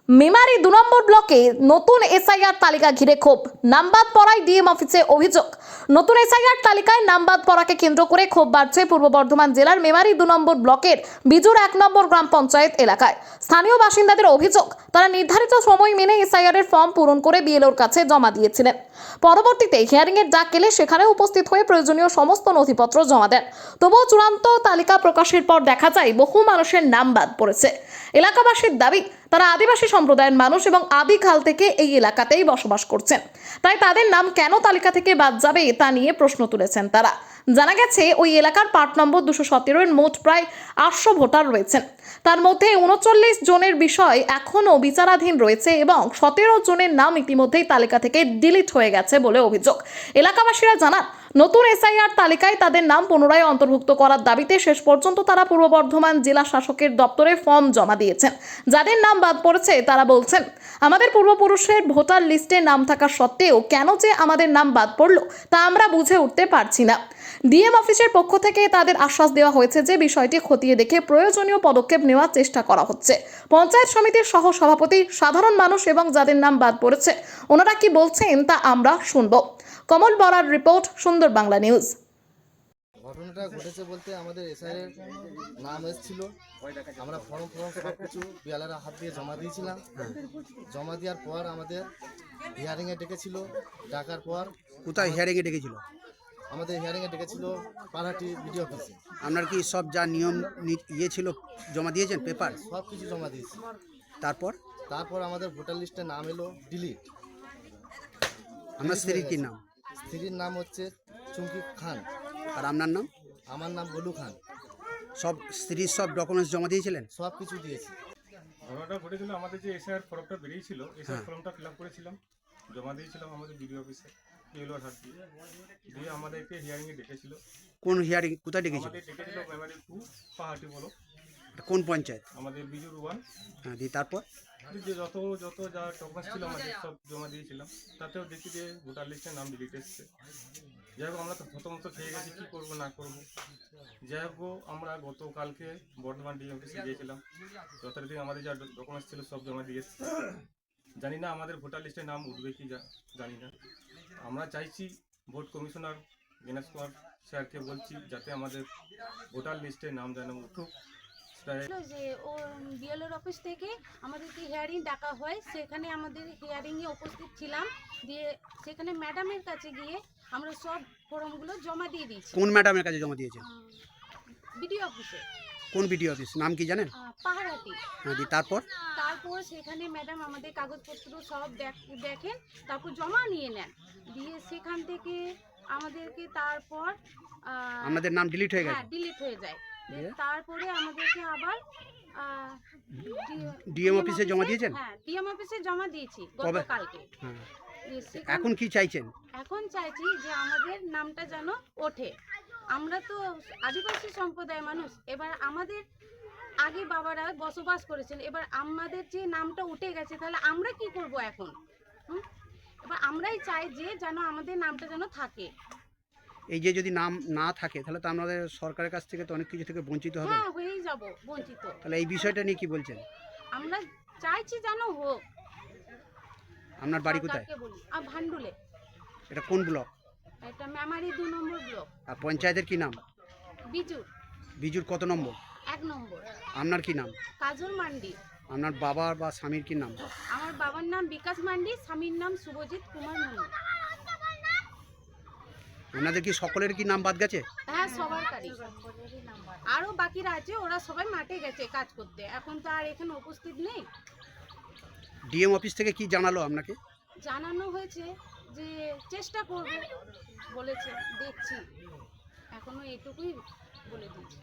মেমারি 2 নম্বর ব্লকে নতুন এসআইআর তালিকা ঘিরে ক্ষোভ, নামবাদ পড়ায় ডিএম অফিসে অভিযোগ। নতুন এসআইআর তালিকায় নামবাদ পড়াকে কেন্দ্র করে ক্ষোভ বাড়ছে পূর্ব বর্ধমান জেলার মেমারি 2 নম্বর ব্লকের বিজুর 1 নম্বর গ্রাম পঞ্চায়েত এলাকায়। স্থানীয় বাসিন্দাদের অভিযোগ, তারা নির্ধারিত সময় মেনে এসআইআর এর ফর্ম পূরণ করে বিএলওর কাছে জমা দিয়েছিলেন। পরবর্তীতে হিয়ারিং এর ডাক এলে সেখানে উপস্থিত হয়ে প্রয়োজনীয় সমস্ত নথিপত্র জমা দেন। তবুও চূড়ান্ত তালিকা প্রকাশের পর দেখা যায় বহু মানুষের নাম বাদ পড়েছে। এলাকাবাসীর দাবি, তারা আদিবাসী সম্প্রদায়ের মানুষ এবং আদিকাল থেকে এই এলাকাতেই বসবাস করছেন, তাই তাদের নাম কেন তালিকা থেকে বাদ যাবে তা নিয়ে প্রশ্ন তুলেছেন তারা। জানা গেছে ওই এলাকার পার্ট নম্বর 217 এর মোট প্রায় 800 ভোটার রয়েছেন। তার মধ্যে 39 জনের বিষয় এখনও বিচারাধীন রয়েছে এবং 17 জনের নাম ইতিমধ্যেই তালিকা থেকে ডিলিট হয়ে গেছে বলে অভিযোগ। এলাকাবাসীরা জানান, নতুন এসআইআর তালিকায় তাদের নাম পুনরায় অন্তর্ভুক্ত করার দাবিতে শেষ পর্যন্ত তারা পূর্ব বর্ধমান জেলা শাসকের দপ্তরে ফর্ম জমা দিয়েছেন। যাদের নাম বাদ পড়েছে তারা বলছেন, আমাদের পূর্বপুরুষের ভোটার লিস্টে নাম থাকা সত্ত্বেও কেন যে আমাদের নাম বাদ পড়লো তা আমরা বুঝে উঠতে পারছি না। ডিএম অফিসের পক্ষ থেকে তাদের আশ্বাস দেওয়া হয়েছে যে বিষয়টি খতিয়ে দেখে প্রয়োজনীয় পদক্ষেপ নেওয়ার চেষ্টা করা হচ্ছে। পঞ্চায়েত সমিতির সহ সভাপতি, সাধারণ মানুষ এবং যাদের নাম বাদ পড়েছে ওনারা কি বলছেন তা আমরা শুনব। কমল বরার রিপোর্ট, সুন্দর বাংলা নিউজ। ঘটনাটা ঘটেছে বলতে আমাদের এসআইয়ের নাম এসেছিল, আমরা ফর্ম সব কিছু বিয়ালার হাত দিয়ে জমা দিয়েছিলাম। জমা দেওয়ার পর আমাদের হিয়ারিংয়ে ডেকেছিল। ডাকার পর কোথায় হিয়ারিংয়ে ডেকেছিল? আমাদের হিয়ারিংয়ে ডেকেছিল পাড়াটি বিডিও অফিসে। আপনার কি সব যা নিয়ম ইয়ে ছিল জমা দিয়েছেন, পেপার সব কিছু জমা দিয়েছি। তারপর আমাদের ভোটার লিস্টে নাম এলো ডিলিট। আপনার স্ত্রীর কি নাম? স্ত্রীর নাম হচ্ছে চুমকি খান। আর আপনার নাম? আমার নাম বলু খান। সব স্ত্রীর সব ডকুমেন্টস জমা দিয়েছিলেন? সব কিছু দিয়েছি। ঘটনাটা ঘটেছিল, আমাদের যে এসআইআর ফর্মটা বেরিয়েছিল, এসআইআর ফর্মটা ফিল আপ করেছিলাম, জমা দিয়েছিলাম আমাদের বিডিও অফিসে, বিএলওর হাত দিয়ে আমাদেরকে হিয়ারিংয়ে ডেকেছিল। কোন হিয়ারিং, কোথায় ডেকেছিল? আমাদের ডেকেছিল মেমারি 2 পাহাড়ি বলো। কোন পঞ্চায়েত? আমাদের বিজুর 1। হ্যাঁ, দিয়ে তারপর যে যত যা ডকুমেন্টস ছিল আমাদের সব জমা দিয়েছিলাম, তাতেও দেখি যে ভোটার লিস্টের নাম ডিলিট এসছে। যাই হোক, আমরা তো প্রথমত খেয়ে গেছি, কী করবো না করবো। যাই হোক, আমরা গতকালকে বর্ধমান ডিএম অফিসে গিয়েছিলাম, যথারীতি আমাদের যা ডকুমেন্টস ছিল সব জমা দিয়ে এসছে। জানি না আমাদের ভোটার লিস্টে নাম উঠবে কি জানি না। আমরা চাইছি ভোট কমিশনার গণেশ কুমার স্যারকে বলছি যাতে আমাদের ভোটার লিস্টে নাম যেন উঠুক। যে ও বিএলওর অফিস থেকে আমাদেরকে হিয়ারিং ডাকা হয়, সেখানে আমাদের হিয়ারিংয়ে উপস্থিত ছিলাম। দিয়ে সেখানে ম্যাডামের কাছে গিয়ে আমরা সব ফর্মগুলো জমা দিয়ে দিয়েছি। কোন ম্যাডামের কাছে জমা দিয়েছেন? বিডিও অফিসে। কোন বিডিও অফিস, নাম কি জানেন? পাহাড়াটি। হ্যাঁ, দিয়ে তারপর সেখানে ম্যাডাম আমাদের কাগজপত্র সব দেখেন, তারপর জমা নিয়ে নেন। দিয়ে সেখান থেকে আমাদেরকে তারপর আপনাদের নাম ডিলিট হয়ে গেছে? হ্যাঁ, ডিলিট হয়ে যায়। তারপরে আমাদেরকে আবার ডিএম অফিসে জমা দিয়েছেন? হ্যাঁ, ডিএম অফিসে জমা দিয়েছি গতকালকে। হ্যাঁ, এখন কি চাইছেন? এখন চাইছি যে আমাদের নামটা যেন ওঠে। আমরা তো আদিবাসী সম্প্রদায়ের মানুষ, এবার আমাদের আগে বাবারা বসবাস করেছেন, এবার আমাদের যে নামটা উঠে গেছে তাহলে আমরা কি করব এখন? এবার আমরাই চাই যে যেন আমাদের নামটা যেন থাকে। এই যে যদি নাম না থাকে তাহলে তো আমাদের সরকারের কাছ থেকে তো অনেক কিছু থেকে বঞ্চিত হবে। হ্যাঁ, হয়েই যাব বঞ্চিত। তাহলে এই বিষয়টা নিয়ে কি বলছেন? আমরা চাইছি যেন হোক। আপনার বাড়ি কোথায়? ভান্ডুলে। এটা কোন ব্লক? এটা মেমারি 2 নম্বর ব্লক। আর পঞ্চায়েতের কি নাম? বিজুর। বিজুর কত নম্বর? 1 নম্বর। আপনার কি নাম? কাজল মান্ডি। আপনার বাবার বা স্বামীর কি নাম? আমার বাবার নাম বিকাশ মান্ডি, স্বামীর নাম শুভজিৎ কুমার মন্ডি। আপনাদের কি সকলের কি নাম বাদ গেছে? হ্যাঁ, সবার কারি। আরও বাকিরা আছে, ওরা সবাই মাঠে গেছে কাজ করতে, এখন তো আর এখানে উপস্থিত নেই। ডিএম অফিস থেকে কি জানালো আপনাকে? জানানো হয়েছে যে চেষ্টা করবে বলেছে, দেখছি, এখনো এটুকুই বলে দিয়েছে।